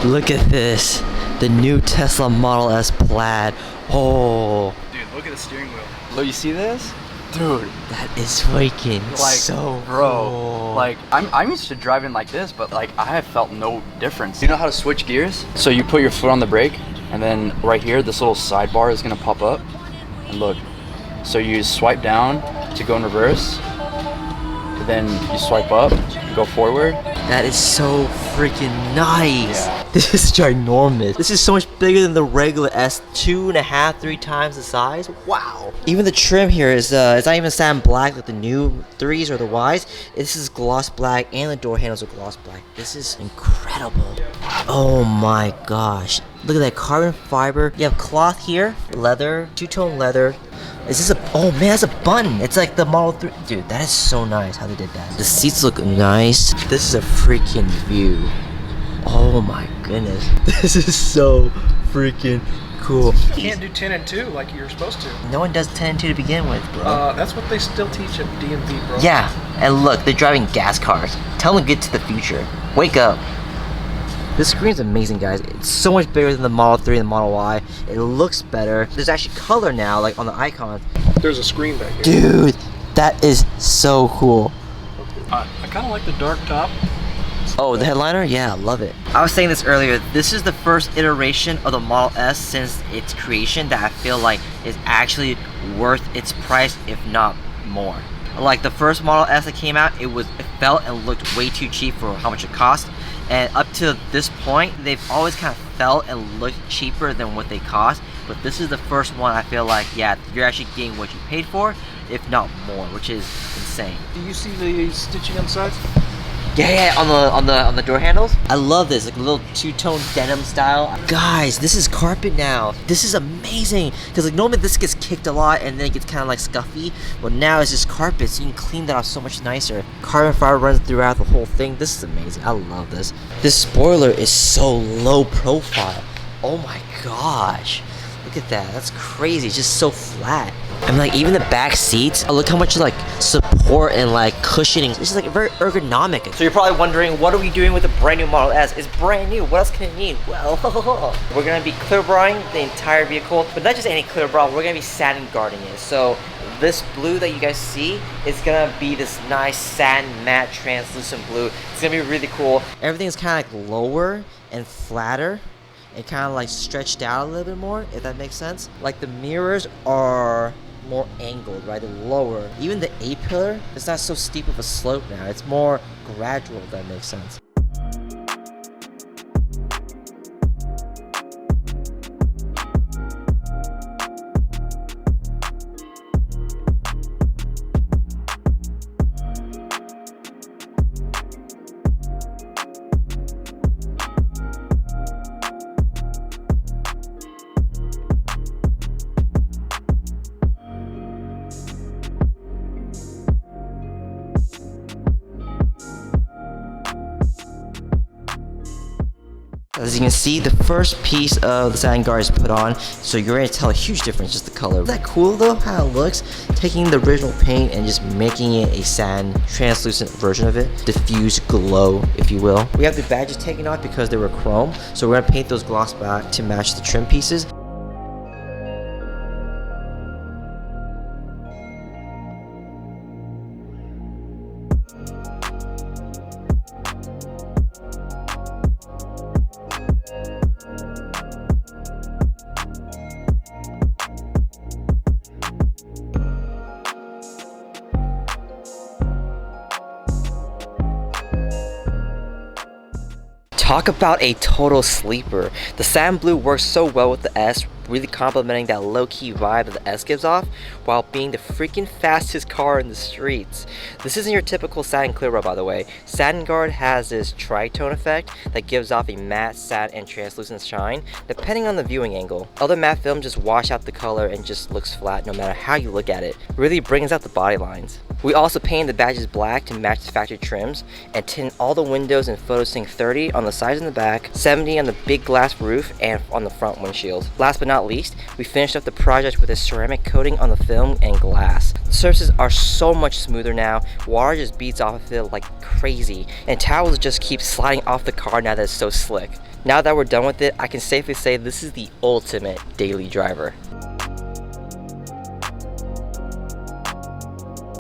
Look at this. The new Tesla Model S Plaid. Oh. Dude, look at the steering wheel. Look, you see this? Dude, that is freaking like, so bro, cool. like, I'm used to driving like this, but like, I have felt no difference. You know how to switch gears? So you put your foot on the brake, and then right here, this little sidebar is gonna pop up, and look. So you swipe down to go in reverse, and then you swipe up, you go forward. That is so freaking nice. Yeah. This is ginormous. This is so much bigger than the regular S, 2.5, 3 times the size. Wow. Even the trim here is it's not even satin black like the new 3s or the Ys. This is gloss black, and the door handles are gloss black. This is incredible. Oh my gosh. Look at that carbon fiber. You have cloth here, leather, two-tone leather. Is this a, oh man, that's a button. It's like the Model 3. Dude, that is so nice how they did that. The seats look nice. This is a freaking view. Oh my goodness. This is so freaking cool. You can't do 10 and 2 like you're supposed to. No one does 10 and 2 to begin with, bro. That's what they still teach at DMV, bro. Yeah, and look, they're driving gas cars. Tell them to get to the future. Wake up. This screen's amazing, guys. It's so much bigger than the Model 3 and the Model Y. It looks better. There's actually color now, like on the icon. There's a screen back here. Dude, that is so cool. I kind of like the dark top. Oh, the headliner? Yeah, I love it. I was saying this earlier. This is the first iteration of the Model S since its creation that I feel like is actually worth its price, if not more. Like the first Model S that came out, it felt and looked way too cheap for how much it cost. And up to this point, they've always kind of felt and looked cheaper than what they cost. But this is the first one I feel like, yeah, you're actually getting what you paid for, if not more, which is insane. Do you see the stitching on the sides? Yeah, on the door handles. I love this, like a little two-tone denim style. Guys, this is carpet now. This is amazing because like normally this gets kicked a lot and then it gets kind of like scuffy. But now it's just carpet, so you can clean that off so much nicer. Carbon fiber runs throughout the whole thing. This is amazing. I love this. This spoiler is so low profile. Oh my gosh. Look at that. That's crazy. It's just so flat. I mean, like even the back seats. Oh, look how much like support and like cushioning. This is like very ergonomic. So you're probably wondering, what are we doing with the brand new Model S? It's brand new. What else can it need? Well, we're gonna be clear brawling the entire vehicle, but not just any clear brawl. We're gonna be satin guarding it. So this blue that you guys see is gonna be this nice satin matte translucent blue. It's gonna be really cool. Everything's kind of like lower and flatter. And kind of like stretched out a little bit more, if that makes sense. Like the mirrors are more angled, right? They're lower. Even the A-pillar, it's not so steep of a slope now. It's more gradual, if that makes sense. As you can see, the first piece of the satin guard is put on, so you're going to tell a huge difference, just the color. Isn't that cool though, how it looks? Taking the original paint and just making it a satin, translucent version of it. Diffused glow, if you will. We have the badges taken off because they were chrome, so we're going to paint those gloss back to match the trim pieces. Talk about a total sleeper. The satin blue works so well with the S, really complementing that low-key vibe that the S gives off, while being the freaking fastest car in the streets. This isn't your typical satin clear bra, by the way. Satin Guard has this tritone effect that gives off a matte, satin, and translucent shine, depending on the viewing angle. Other matte film just wash out the color and just looks flat no matter how you look at it. Really brings out the body lines. We also painted the badges black to match the factory trims, and tint all the windows in Photosync 30 on the sides and the back, 70 on the big glass roof, and on the front windshield. Last but not least, we finished up the project with a ceramic coating on the film and glass. The surfaces are so much smoother now, water just beats off of it like crazy, and towels just keep sliding off the car now that it's so slick. Now that we're done with it, I can safely say this is the ultimate daily driver.